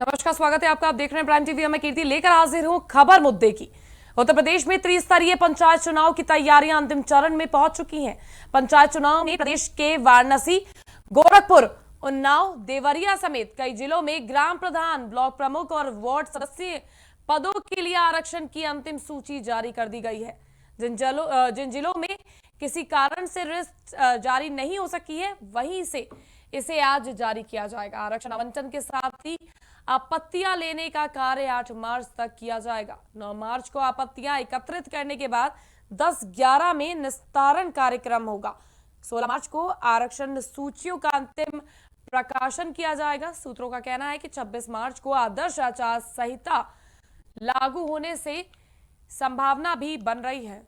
नमस्कार, स्वागत है आपका। आप देख रहे हैं प्राइम टीवी। मैं कीर्ति लेकर हाजिर हूं खबर मुद्दे की। उत्तर प्रदेश में त्रिस्तरीय पंचायत चुनाव की तैयारियां अंतिम चरण में पहुंच चुकी हैं। पंचायत चुनाव में प्रदेश के वाराणसी, गोरखपुर, उन्नाव, देवरिया समेत कई जिलों में ग्राम प्रधान, ब्लॉक प्रमुख और वार्ड सदस्य पदों के लिए आरक्षण की अंतिम सूची जारी कर दी गई है। जिन जिलों में किसी कारण से लिस्ट जारी नहीं हो सकी है, वहीं से इसे आज जारी किया जाएगा। आरक्षण आवंटन के साथ ही आपत्तियां लेने का कार्य 8 मार्च तक किया जाएगा। 9 मार्च को आपत्तियां एकत्रित करने के बाद 10-11 में निस्तारण कार्यक्रम होगा। 16 मार्च को आरक्षण सूचियों का अंतिम प्रकाशन किया जाएगा। सूत्रों का कहना है कि 26 मार्च को आदर्श आचार संहिता लागू होने से संभावना भी बन रही है।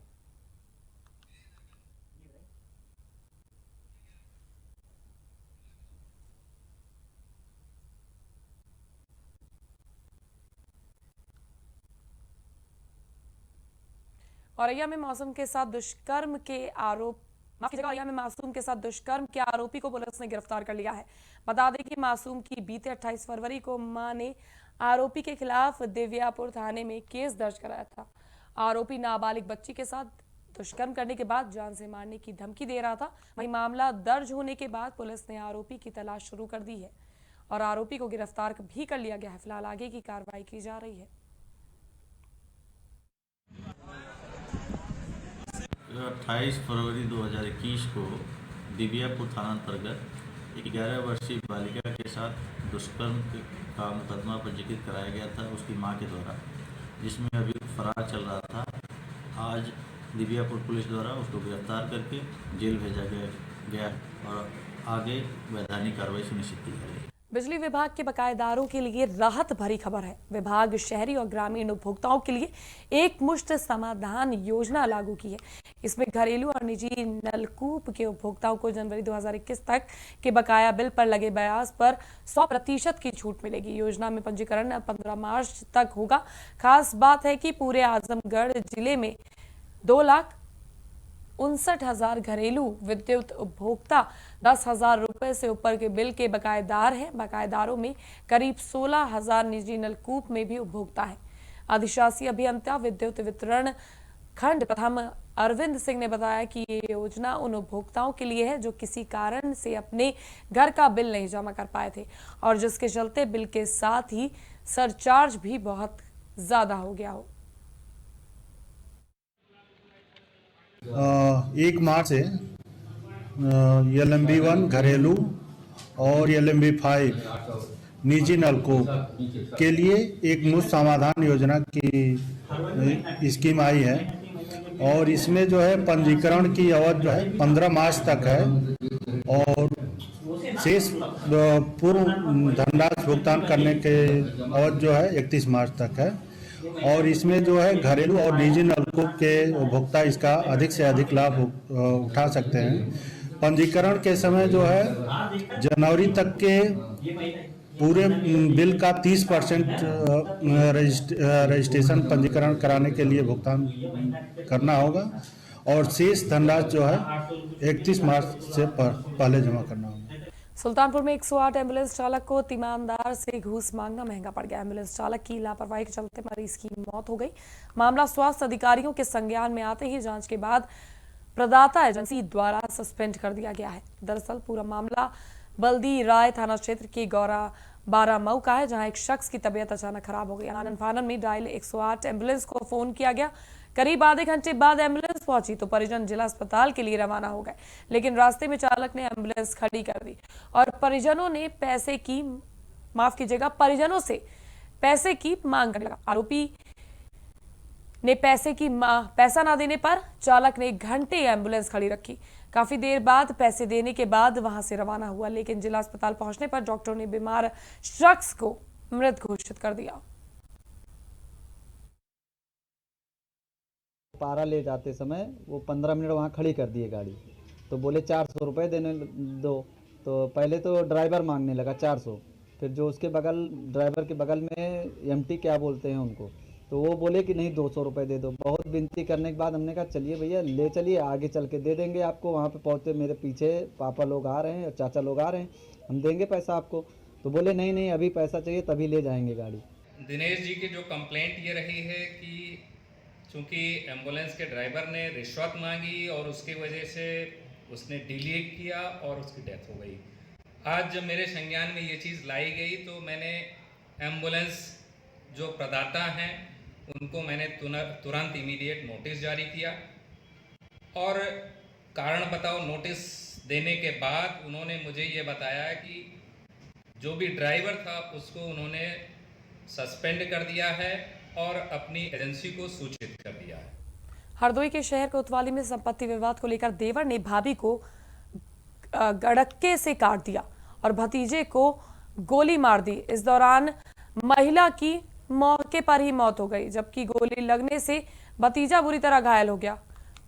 औरैया में मासूम के साथ दुष्कर्म के आरोप औरैया में मासूम के साथ दुष्कर्म के आरोपी को पुलिस ने गिरफ्तार कर लिया है। बता दें कि मासूम की बीते 28 फरवरी को मां ने आरोपी के खिलाफ दिव्यापुर थाने में केस दर्ज कराया था। आरोपी नाबालिग बच्ची के साथ दुष्कर्म करने के बाद जान से मारने की धमकी दे रहा था। वहीं मामला दर्ज होने के बाद पुलिस ने आरोपी की तलाश शुरू कर दी है और आरोपी को गिरफ्तार भी कर लिया गया है। फिलहाल आगे की कार्रवाई की जा रही है। 28 फरवरी 2021 को दिव्यापुर थाना अंतर्गत 11 वर्षीय बालिका के साथ दुष्कर्म का मुकदमा पंजीकृत कराया गया था उसकी मां के द्वारा, जिसमें अभियुक्त फरार चल रहा था। आज दिव्यापुर पुलिस द्वारा उसको गिरफ्तार करके जेल भेजा गया और आगे वैधानिक कार्रवाई सुनिश्चित की जा रही है। बिजली विभाग के बकायेदारों के लिए राहत भरी खबर है। विभाग शहरी और ग्रामीण उपभोक्ताओं के लिए एक मुश्त समाधान योजना लागू की है। इसमें घरेलू और निजी नलकूप के उपभोक्ताओं को जनवरी 2021 तक के बकाया बिल पर लगे ब्याज पर 100% की छूट मिलेगी। योजना में पंजीकरण 15 मार्च तक होगा। खास बात है कि पूरे आजमगढ़ जिले में 2,59,000 घरेलू विद्युत उपभोक्ता 10,000 रुपए से ऊपर के बिल के बकायेदार हैं। बकायेदारों में करीब 16,000 निजी नलकूप में भी उपभोक्ता है। अधिशासी अभियंता विद्युत वितरण खंड प्रथम अरविंद सिंह ने बताया कि ये योजना उन उपभोक्ताओं के लिए है जो किसी कारण से अपने घर का बिल नहीं जमा कर पाए थे और जिसके चलते बिल के साथ ही सरचार्ज भी बहुत ज्यादा हो गया हो। 1 मार्च से LMB1 घरेलू और LMB5 निजी नलकूप के लिए एक मुफ्त समाधान योजना की स्कीम आई है और इसमें जो है पंजीकरण की अवधि जो है 15 मार्च तक है और शेष पूर्व धनराशि भुगतान करने के अवधि जो है 31 मार्च तक है और इसमें जो है घरेलू और निजी नलकूप के उपभोक्ता इसका अधिक से अधिक लाभ उठा सकते हैं। पंजीकरण के समय जो है जनवरी तक के पूरे बिल का 30% रजिस्ट्रेशन पंजीकरण कराने के लिए भुगतान करना होगा और शेष धनराशि जो है 31 मार्च से पहले जमा करना होगा। सुल्तानपुर में 108 एम्बुलेंस चालक को तीमानदार से घूस मांगना महंगा पड़ गया। एम्बुलेंस चालक की लापरवाही के चलते मरीज की मौत हो गई। मामला स्वास्थ्य अधिकारियों के संज्ञान में आते ही जांच के बाद प्रदाता एजेंसी द्वारा सस्पेंड कर दिया गया है। दरअसल पूरा मामला बल्दी राय थाना क्षेत्र की गौरा 12 मऊ का है, जहां एक शख्स की तबीयत अचानक खराब हो गई। आनन फानन में डायल 108 एम्बुलेंस को फोन किया गया। करीब आधे घंटे बाद एम्बुलेंस पहुंची तो परिजन जिला अस्पताल के लिए रवाना हो गए, लेकिन रास्ते में चालक ने एम्बुलेंस खड़ी कर दी और परिजनों से पैसे की मांग करने लगा। आरोपी ने पैसा ना देने पर चालक ने 1 घंटे एम्बुलेंस खड़ी रखी। काफी देर बाद पैसे देने के बाद वहां से रवाना हुआ, लेकिन जिला अस्पताल पहुंचने पर डॉक्टर ने बीमार शख्स को मृत घोषित कर दिया। पारा ले जाते समय वो 15 मिनट वहाँ खड़ी कर दिए गाड़ी, तो बोले 400 रुपये देने दो। तो पहले तो ड्राइवर मांगने लगा 400, फिर जो उसके बगल ड्राइवर के बगल में एमटी क्या बोलते हैं उनको, तो वो बोले कि नहीं 200 रुपये दे दो। बहुत विनती करने के बाद हमने कहा चलिए भैया ले चलिए, आगे चल के दे देंगे आपको। वहाँ पे पहुँचते मेरे पीछे पापा लोग आ रहे हैं और चाचा लोग आ रहे हैं, हम देंगे पैसा आपको। तो बोले नहीं नहीं अभी पैसा चाहिए तभी ले जाएंगे गाड़ी। दिनेश जी की जो कंप्लेंट ये रही है कि चूंकि एम्बुलेंस के ड्राइवर ने रिश्वत मांगी और उसकी वजह से उसने डिले किया और उसकी डेथ हो गई। आज जब मेरे संज्ञान में ये चीज़ लाई गई तो मैंने एम्बुलेंस जो प्रदाता हैं उनको मैंने तुरंत इमीडिएट नोटिस जारी किया और कारण बताओ नोटिस देने के बाद उन्होंने मुझे ये बताया कि जो भी ड्राइवर था उसको उन्होंने सस्पेंड कर दिया है और अपनी एजेंसी को सूचित कर दिया है। हरदोई के शहर कोतवाली में संपत्ति विवाद को लेकर देवर ने भाभी को गड़क्के से काट दिया और भतीजे को गोली मार दी। इस दौरान महिला की मौके पर ही मौत हो गई, जबकि गोली लगने से भतीजा बुरी तरह घायल हो गया।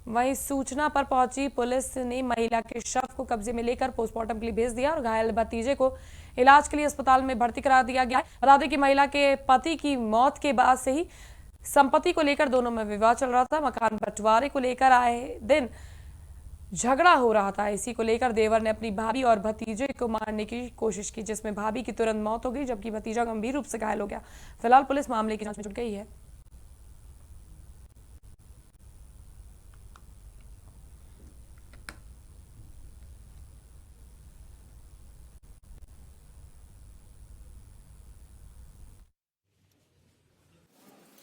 वहीं सूचना पर पहुंची पुलिस ने महिला के शव को कब्जे में लेकर पोस्टमार्टम के लिए भेज दिया और घायल भतीजे को इलाज के लिए अस्पताल में भर्ती करा दिया गया। बता दें कि महिला के पति की मौत के बाद से ही संपत्ति को लेकर दोनों में विवाद चल रहा था। मकान बंटवारे को लेकर आए दिन झगड़ा हो रहा था। इसी को लेकर देवर ने अपनी भाभी और भतीजे को मारने की कोशिश की, जिसमें भाभी की तुरंत मौत हो गई, जबकि भतीजा गंभीर रूप से घायल हो गया। फिलहाल पुलिस मामले की जांच में जुट गई है।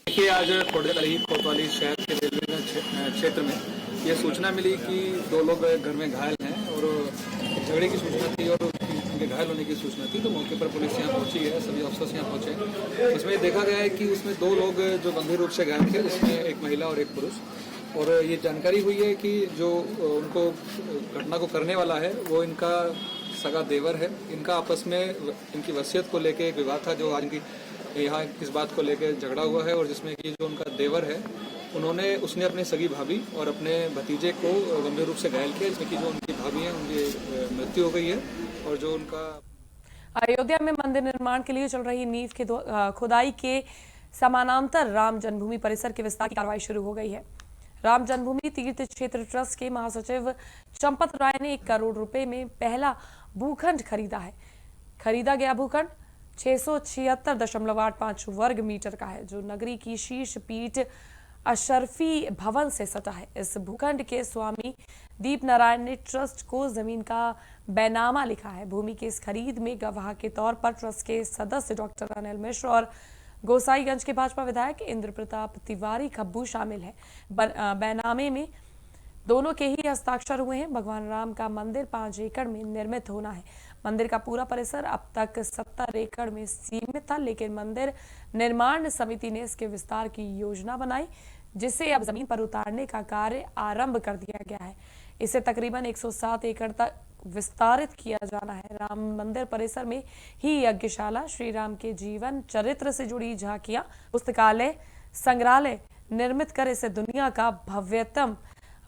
देखिए, आज कोतवाली शहर के रेलवे क्षेत्र में यह सूचना मिली कि दो लोग घर में घायल हैं और झगड़े की सूचना थी और उनके घायल होने की सूचना थी। तो मौके पर पुलिस यहाँ पहुंची है, सभी अफसर यहाँ पहुंचे। इसमें देखा गया है कि उसमें दो लोग जो गंभीर रूप से घायल थे, जिसमें एक महिला और एक पुरुष। और ये जानकारी हुई है कि जो उनको घटना को करने वाला है वो इनका सगा देवर है। इनका आपस में इनकी वसीयत को लेकर एक विवाद था, जो आज इनकी यहाँ इस बात को लेकर झगड़ा हुआ है और जिसमें कि जो उनका देवर है उसने अपने सगी भाभी और अपने भतीजे को गंभीर रूप से घायल किया, जिसमें कि जो उनकी भाभी है उनकी मृत्यु हो गई है। और जो उनका अयोध्या में मंदिर निर्माण के लिए चल रही नींव के खुदाई के समानांतर राम जन्मभूमि परिसर के विस्तार की कार्रवाई शुरू हो गई है। राम जन्मभूमि तीर्थ क्षेत्र ट्रस्ट के महासचिव चंपत राय ने 1 करोड़ रुपए में पहला भूखंड खरीदा है। खरीदा गया भूखंड 676.85 वर्ग मीटर का है, जो नगरी की शीर्ष पीठ अशरफी भवन से सटा है। इस भूखंड के स्वामी दीप नारायण ने ट्रस्ट को जमीन का बैनामा लिखा है। भूमि की इस खरीद में गवाह के तौर पर ट्रस्ट के सदस्य डॉक्टर अनिल मिश्र और गोसाईगंज के भाजपा विधायक इंद्र प्रताप तिवारी खब्बू शामिल है। बैनामे में दोनों के ही हस्ताक्षर हुए हैं। भगवान राम का मंदिर 5 एकड़ में निर्मित होना है। मंदिर का पूरा परिसर अब तक 70 एकड़ में सीमित था, लेकिन मंदिर निर्माण समिति ने इसके विस्तार की योजना बनाई, जिसे अब जमीन पर उतारने का कार्य आरंभ कर दिया गया है। इसे तकरीबन 107 एकड़ तक विस्तारित किया जाना है। राम मंदिर परिसर में ही यज्ञशाला, श्री राम के जीवन चरित्र से जुड़ी झांकियां, पुस्तकालय, संग्रहालय निर्मित कर इसे दुनिया का भव्यतम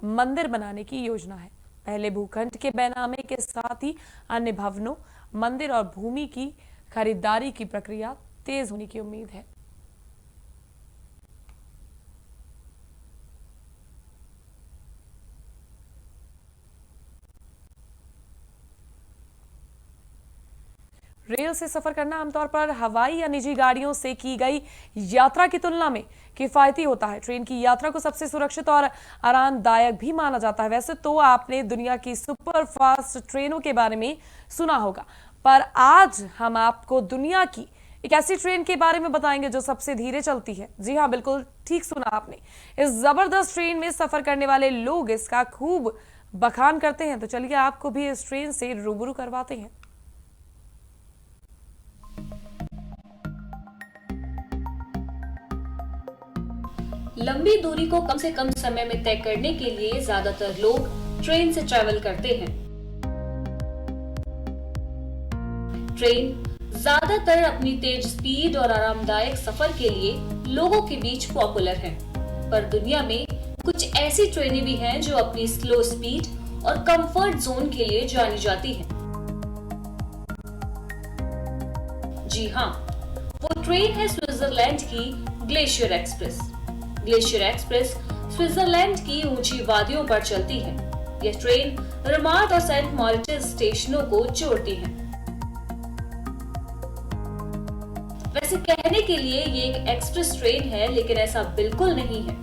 मंदिर बनाने की योजना है। पहले भूखंड के बैनामे के साथ ही अन्य भवनों, मंदिर और भूमि की खरीदारी की प्रक्रिया तेज होने की उम्मीद है। रेल से सफर करना आमतौर पर हवाई या निजी गाड़ियों से की गई यात्रा की तुलना में किफायती होता है। ट्रेन की यात्रा को सबसे सुरक्षित और आरामदायक भी माना जाता है। वैसे तो आपने दुनिया की सुपर फास्ट ट्रेनों के बारे में सुना होगा, पर आज हम आपको दुनिया की एक ऐसी ट्रेन के बारे में बताएंगे जो सबसे धीरे चलती है। जी हाँ, बिल्कुल ठीक सुना आपने। इस जबरदस्त ट्रेन में सफर करने वाले लोग इसका खूब बखान करते हैं। तो चलिए आपको भी इस ट्रेन से रूबरू करवाते हैं। लंबी दूरी को कम से कम समय में तय करने के लिए ज्यादातर लोग ट्रेन से ट्रैवल करते हैं। ट्रेन ज्यादातर अपनी तेज स्पीड और आरामदायक सफर के लिए लोगों के बीच पॉपुलर है, पर दुनिया में कुछ ऐसी ट्रेनें भी हैं जो अपनी स्लो स्पीड और कंफर्ट जोन के लिए जानी जाती हैं। जी हाँ, वो ट्रेन है स्विट्जरलैंड की glacier express. Glacier express Switzerland की ऊंची वादियों पर चलती है। यह ट्रेन रमाट और सेंट मॉरिटस स्टेशनों को जोड़ती है। वैसे कहने के लिए ये एक एक्सप्रेस ट्रेन है, लेकिन ऐसा बिल्कुल नहीं है।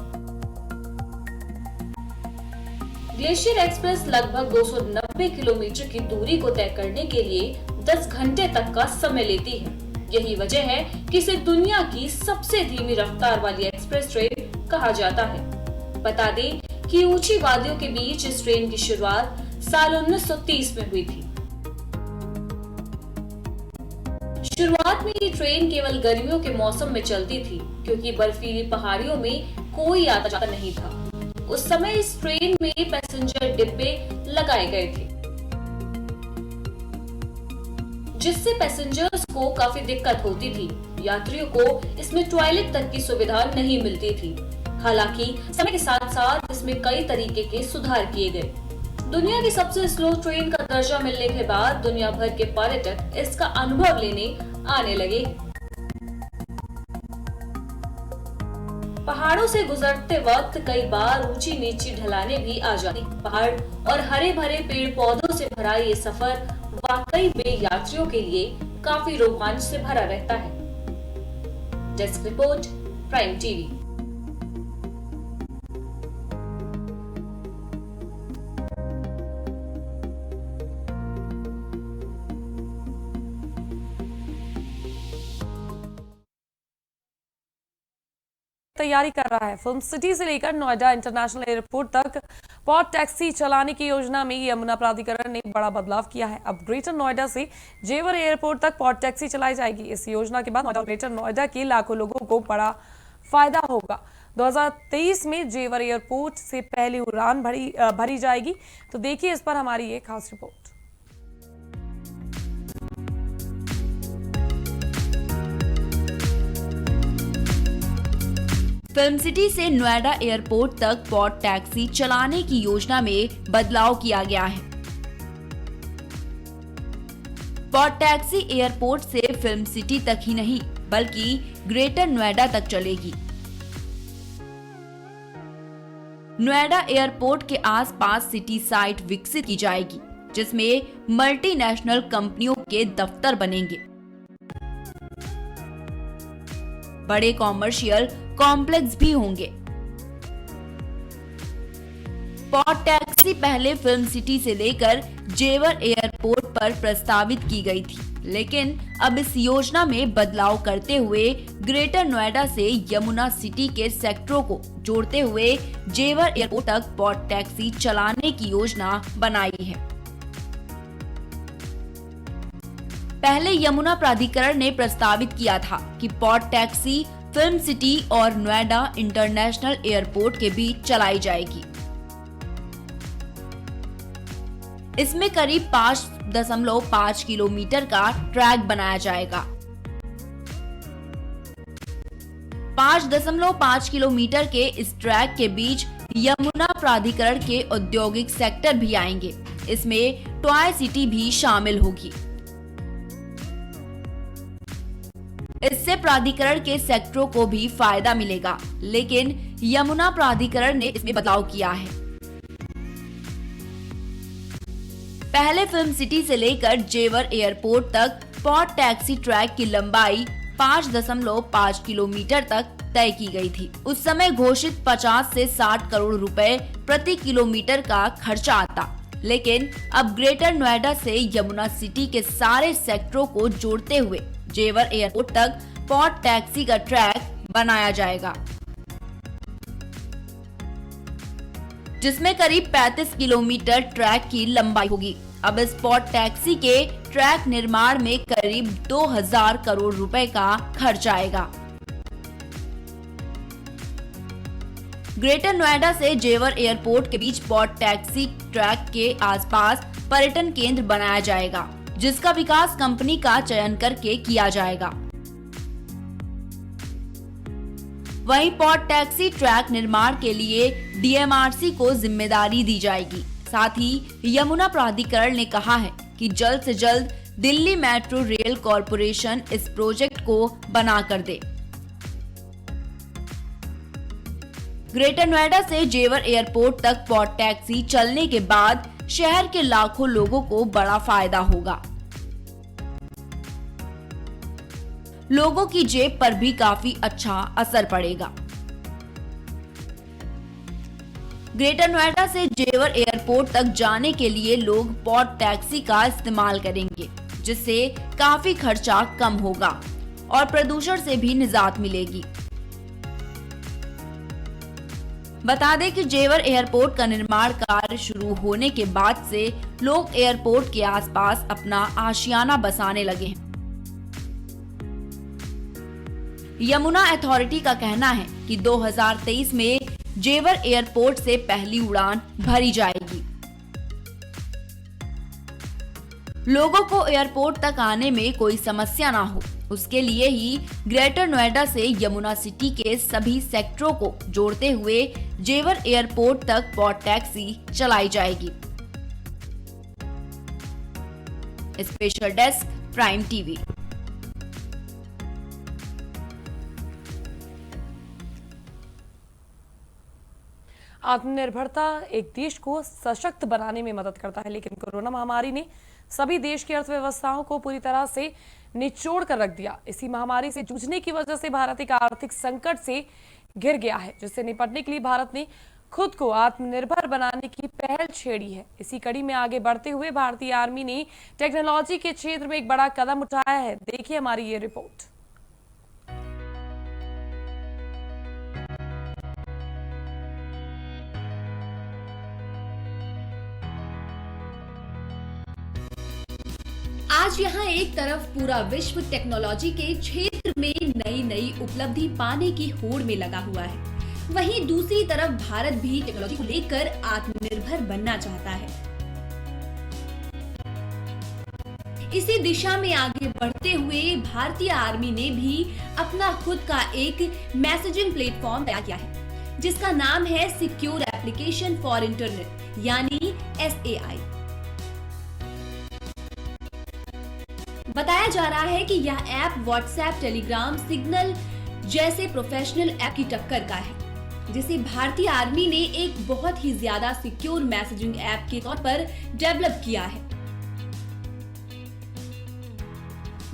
ग्लेशियर एक्सप्रेस लगभग 290 किलोमीटर की दूरी को तय करने के लिए 10 घंटे तक का समय लेती है। यही वजह है कि इसे दुनिया की सबसे धीमी रफ्तार वाली एक्सप्रेस ट्रेन कहा जाता है। बता दें कि ऊंची वादियों के बीच इस ट्रेन की शुरुआत साल 1930 में हुई थी। शुरुआत में ये ट्रेन केवल गर्मियों के मौसम में चलती थी, क्योंकि बर्फीली पहाड़ियों में कोई आता जाता नहीं था। उस समय इस ट्रेन में पैसेंजर डिब्बे लगाए गए थे, जिससे पैसेंजर्स को काफी दिक्कत होती थी। यात्रियों को इसमें टॉयलेट तक की सुविधा नहीं मिलती थी। हालांकि समय के साथ साथ इसमें कई तरीके के सुधार किए गए। दुनिया की सबसे स्लो ट्रेन का दर्जा मिलने के बाद दुनिया भर के पर्यटक इसका अनुभव लेने आने लगे। पहाड़ों से गुजरते वक्त कई बार ऊंची नीची ढलानें भी आ जाती। पहाड़ और हरे भरे पेड़ पौधों से भरा ये सफर वाकई में यात्रियों के लिए काफी रोमांच से भरा रहता है। Desk report, prime TV. तैयारी कर रहा है। फिल्म सिटी से लेकर नोएडा इंटरनेशनल एयरपोर्ट तक पॉड टैक्सी चलाने की योजना में यमुना प्राधिकरण ने बड़ा बदलाव किया है। अब ग्रेटर नोएडा से जेवर एयरपोर्ट तक पॉड टैक्सी चलाई जाएगी। इस योजना के बाद ग्रेटर नोएडा के लाखों लोगों को बड़ा फायदा होगा। 2023 में जेवर एयरपोर्ट से पहली उड़ान भरी जाएगी। तो देखिए इस पर हमारी ये खास रिपोर्ट। फिल्म सिटी से नोएडा एयरपोर्ट तक पॉड टैक्सी चलाने की योजना में बदलाव किया गया है। पॉड टैक्सी एयरपोर्ट से फिल्म सिटी तक ही नहीं बल्कि ग्रेटर नोएडा तक चलेगी। नोएडा एयरपोर्ट के आसपास सिटी साइट विकसित की जाएगी, जिसमें मल्टीनेशनल कंपनियों के दफ्तर बनेंगे। बड़े कॉमर्शियल कॉम्प्लेक्स भी होंगे। पॉड टैक्सी पहले फिल्म सिटी से लेकर जेवर एयरपोर्ट पर प्रस्तावित की गई थी, लेकिन अब इस योजना में बदलाव करते हुए ग्रेटर नोएडा से यमुना सिटी के सेक्टरों को जोड़ते हुए जेवर एयरपोर्ट तक पॉड टैक्सी चलाने की योजना बनाई है। पहले यमुना प्राधिकरण ने प्रस्तावित किया था कि पॉड टैक्सी फिल्म सिटी और नोएडा इंटरनेशनल एयरपोर्ट के बीच चलाई जाएगी। इसमें करीब 5.5 किलोमीटर का ट्रैक बनाया जाएगा। 5.5 किलोमीटर के इस ट्रैक के बीच यमुना प्राधिकरण के औद्योगिक सेक्टर भी आएंगे। इसमें टॉय सिटी भी शामिल होगी। इससे प्राधिकरण के सेक्टरों को भी फायदा मिलेगा, लेकिन यमुना प्राधिकरण ने इसमें बदलाव किया है। पहले फिल्म सिटी से लेकर जेवर एयरपोर्ट तक पॉड टैक्सी ट्रैक की लंबाई 5.5 किलोमीटर तक तय की गई थी। उस समय घोषित 50 से 60 करोड़ रुपए प्रति किलोमीटर का खर्चा आता, लेकिन अब ग्रेटर नोएडा से यमुना सिटी के सारे सेक्टरों को जोड़ते हुए जेवर एयरपोर्ट तक पॉड टैक्सी का ट्रैक बनाया जाएगा, जिसमें करीब 35 किलोमीटर ट्रैक की लंबाई होगी। अब इस पॉड टैक्सी के ट्रैक निर्माण में करीब 2000 करोड़ रुपए का खर्च आएगा। ग्रेटर नोएडा से जेवर एयरपोर्ट के बीच पॉड टैक्सी ट्रैक के आसपास पर्यटन केंद्र बनाया जाएगा, जिसका विकास कंपनी का चयन करके किया जाएगा। वहीं पॉड टैक्सी ट्रैक निर्माण के लिए डीएमआरसी को जिम्मेदारी दी जाएगी। साथ ही यमुना प्राधिकरण ने कहा है कि जल्द से जल्द दिल्ली मेट्रो रेल कॉरपोरेशन इस प्रोजेक्ट को बना कर दे। ग्रेटर नोएडा से जेवर एयरपोर्ट तक पॉड टैक्सी चलने के बाद शहर के लाखों लोगों को बड़ा फायदा होगा। लोगों की जेब पर भी काफी अच्छा असर पड़ेगा। ग्रेटर नोएडा से जेवर एयरपोर्ट तक जाने के लिए लोग पॉड टैक्सी का इस्तेमाल करेंगे, जिससे काफी खर्चा कम होगा और प्रदूषण से भी निजात मिलेगी। बता दें कि जेवर एयरपोर्ट का निर्माण कार्य शुरू होने के बाद से लोग एयरपोर्ट के आसपास अपना आशियाना बसाने लगे हैं। यमुना अथॉरिटी का कहना है कि 2023 में जेवर एयरपोर्ट से पहली उड़ान भरी जाएगी। लोगों को एयरपोर्ट तक आने में कोई समस्या ना हो, उसके लिए ही ग्रेटर नोएडा से यमुना सिटी के सभी सेक्टरों को जोड़ते हुए जेवर एयरपोर्ट तक पॉड टैक्सी चलाई जाएगी। Special desk, prime TV. आत्मनिर्भरता एक देश को सशक्त बनाने में मदद करता है, लेकिन कोरोना महामारी ने सभी देश की अर्थव्यवस्थाओं को पूरी तरह से निचोड़ कर रख दिया। इसी महामारी से जूझने की वजह से भारत एक आर्थिक संकट से घिर गया है, जिससे निपटने के लिए भारत ने खुद को आत्मनिर्भर बनाने की पहल छेड़ी है। इसी कड़ी में आगे बढ़ते हुए भारतीय आर्मी ने टेक्नोलॉजी के क्षेत्र में एक बड़ा कदम उठाया है। देखिए हमारी ये रिपोर्ट। आज यहाँ एक तरफ पूरा विश्व टेक्नोलॉजी के क्षेत्र में नई नई उपलब्धि पाने की होड़ में लगा हुआ है, वहीं दूसरी तरफ भारत भी टेक्नोलॉजी को लेकर आत्मनिर्भर बनना चाहता है। इसी दिशा में आगे बढ़ते हुए भारतीय आर्मी ने भी अपना खुद का एक मैसेजिंग प्लेटफॉर्म तैयार किया है, जिसका नाम है सिक्योर एप्लीकेशन फॉर इंटरनेट यानी SAI। बताया जा रहा है कि यह ऐप व्हाट्सएप, टेलीग्राम, सिग्नल जैसे प्रोफेशनल ऐप की टक्कर का है, जिसे भारतीय आर्मी ने एक बहुत ही ज्यादा सिक्योर मैसेजिंग ऐप के तौर पर डेवलप किया है।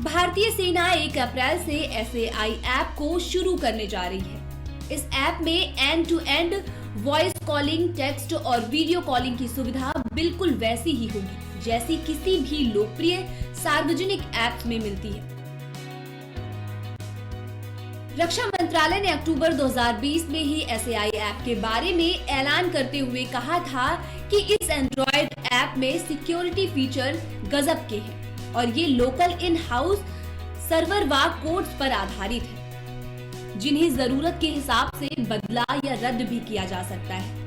भारतीय सेना 1 अप्रैल से SAI ऐप को शुरू करने जा रही है। इस ऐप में end to end voice calling, text और वीडियो कॉलिंग की सुविधा बिल्कुल वैसी ही होगी जैसी किसी भी लोकप्रिय सार्वजनिक ऐप्स में मिलती है। रक्षा मंत्रालय ने अक्टूबर 2020 में ही SAI ऐप के बारे में ऐलान करते हुए कहा था कि इस एंड्रॉयड ऐप में सिक्योरिटी फीचर गजब के हैं और ये लोकल इन हाउस सर्वर व कोड्स पर आधारित है, जिन्हें जरूरत के हिसाब से बदला या रद्द भी किया जा सकता है।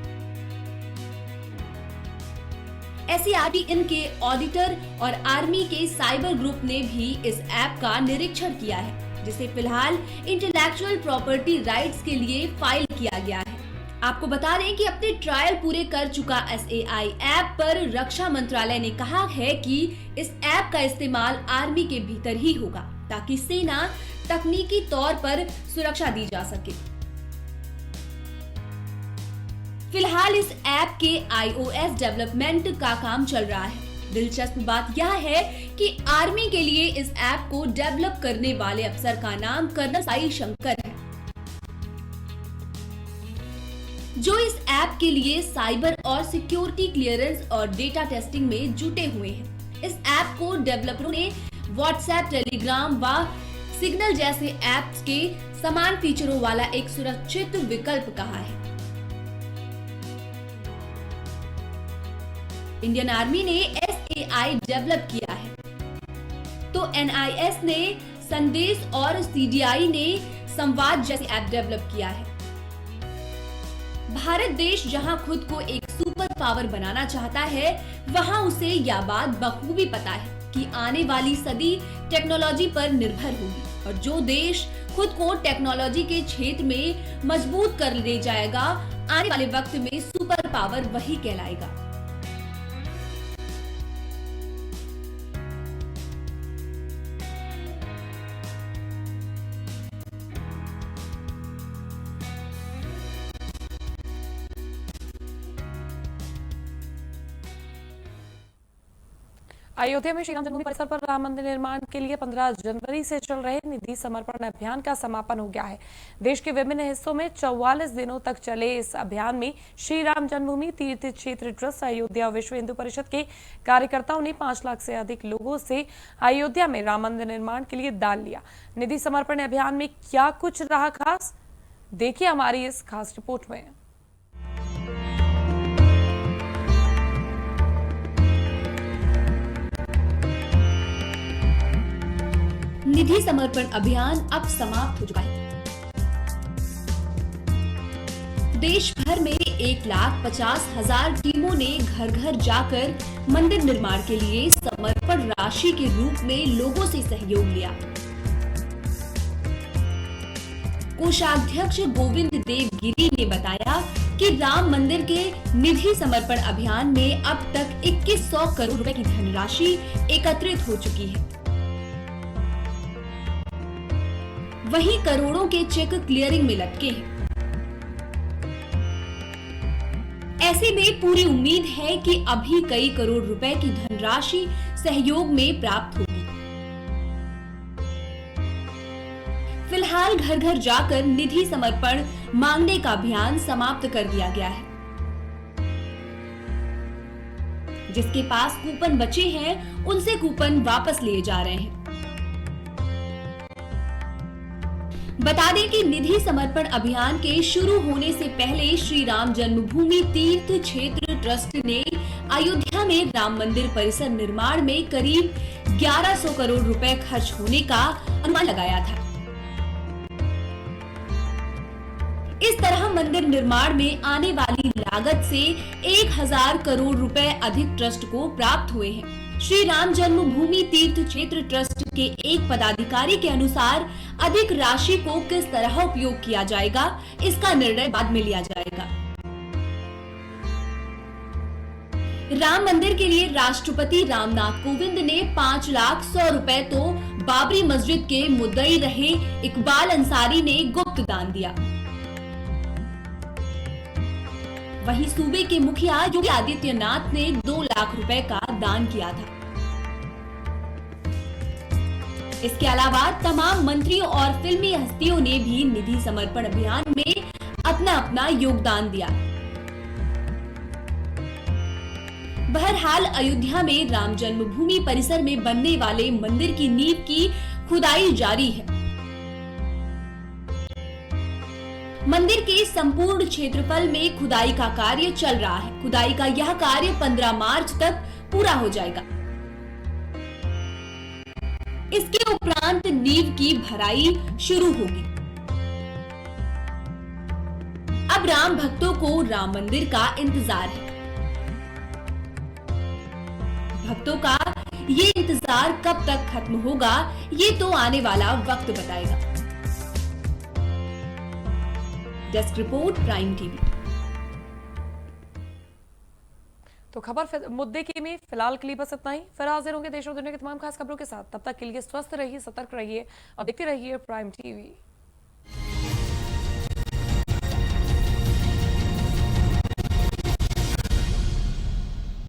SARDN के ऑडिटर और आर्मी के साइबर ग्रुप ने भी इस ऐप का निरीक्षण किया है, जिसे फिलहाल इंटेलेक्चुअल प्रॉपर्टी राइट्स के लिए फाइल किया गया है। आपको बता दें कि अपने ट्रायल पूरे कर चुका SAI ऐप पर रक्षा मंत्रालय ने कहा है कि इस ऐप का इस्तेमाल आर्मी के भीतर ही होगा, ताकि सेना तकनीकी तौर पर सुरक्षा दी जा सके। फिलहाल इस ऐप के iOS डेवलपमेंट का काम चल रहा है। दिलचस्प बात यह है कि आर्मी के लिए इस ऐप को डेवलप करने वाले अफसर का नाम कर्नल साई शंकर है, जो इस ऐप के लिए साइबर और सिक्योरिटी क्लियरेंस और डेटा टेस्टिंग में जुटे हुए हैं। इस ऐप को डेवलपरों ने व्हाट्सएप, टेलीग्राम व सिग्नल जैसे ऐप्स के समान फीचरों वाला एक सुरक्षित विकल्प कहा है। इंडियन आर्मी ने SAI डेवलप किया है, तो NIS ने संदेश और CDI ने संवाद जैसे ऐप डेवलप किया है। भारत देश जहां खुद को एक सुपर पावर बनाना चाहता है, वहां उसे यह बात बखूबी पता है कि आने वाली सदी टेक्नोलॉजी पर निर्भर होगी और जो देश खुद को टेक्नोलॉजी के क्षेत्र में मजबूत कर ले जाएगा, आने वाले वक्त में सुपर पावर वही कहलाएगा। अयोध्या में श्री राम जन्मभूमि परिसर पर राम मंदिर निर्माण के लिए 15 जनवरी से चल रहे निधि समर्पण अभियान का समापन हो गया है। देश के विभिन्न हिस्सों में 44 दिनों तक चले इस अभियान में श्री राम जन्मभूमि तीर्थ क्षेत्र ट्रस्ट अयोध्या विश्व हिंदू परिषद के कार्यकर्ताओं ने 5 लाख से अधिक लोगों से अयोध्या में राम मंदिर निर्माण के लिए दान लिया। निधि समर्पण अभियान में क्या कुछ रहा खास, देखिए हमारी इस खास रिपोर्ट में। निधि समर्पण अभियान अब समाप्त हो चुका है। देश भर में 1,50,000 टीमों ने घर घर जाकर मंदिर निर्माण के लिए समर्पण राशि के रूप में लोगों से सहयोग लिया। कोषाध्यक्ष गोविंद देव गिरी ने बताया कि राम मंदिर के निधि समर्पण अभियान में अब तक 2100 करोड़ रुपए की धनराशि एकत्रित हो चुकी है। वहीं करोड़ों के चेक क्लियरिंग में लटके हैं। ऐसे में पूरी उम्मीद है कि अभी कई करोड़ रुपए की धनराशि सहयोग में प्राप्त होगी। फिलहाल घर घर जाकर निधि समर्पण मांगने का अभियान समाप्त कर दिया गया है। जिसके पास कूपन बचे हैं, उनसे कूपन वापस लिए जा रहे हैं। बता दें कि निधि समर्पण अभियान के शुरू होने से पहले श्री राम जन्मभूमि तीर्थ क्षेत्र ट्रस्ट ने अयोध्या में राम मंदिर परिसर निर्माण में करीब 1100 करोड़ रुपए खर्च होने का अनुमान लगाया था। इस तरह मंदिर निर्माण में आने वाली लागत से 1000 करोड़ रुपए अधिक ट्रस्ट को प्राप्त हुए हैं। श्री राम जन्मभूमि तीर्थ क्षेत्र ट्रस्ट के एक पदाधिकारी के अनुसार अधिक राशि को किस तरह उपयोग किया जाएगा, इसका निर्णय बाद में लिया जाएगा। राम मंदिर के लिए राष्ट्रपति रामनाथ कोविंद ने 5,100,000 रुपए तो बाबरी मस्जिद के मुद्दई रहे इकबाल अंसारी ने गुप्त दान दिया। वहीं सूबे के मुखिया योगी आदित्यनाथ ने 2 लाख रुपए का दान किया था। इसके अलावा तमाम मंत्रियों और फिल्मी हस्तियों ने भी निधि समर्पण अभियान में अपना अपना योगदान दिया। बहरहाल अयोध्या में राम जन्मभूमि परिसर में बनने वाले मंदिर की नींव की खुदाई जारी है। मंदिर के संपूर्ण क्षेत्रफल में खुदाई का कार्य चल रहा है। खुदाई का यह कार्य 15 मार्च तक पूरा हो जाएगा। इसके उपरांत नींव की भराई शुरू होगी। अब राम भक्तों को राम मंदिर का इंतजार है। भक्तों का ये इंतजार कब तक खत्म होगा, ये तो आने वाला वक्त बताएगा। Desk report, prime TV. तो खबर मुद्दे की में फिलहाल के लिए बस इतना ही। फिर हाजिर होंगे देश और दुनिया की तमाम खास खबरों के साथ। तब तक के लिए स्वस्थ रहिए, सतर्क रहिए और देखते रहिए प्राइम टीवी।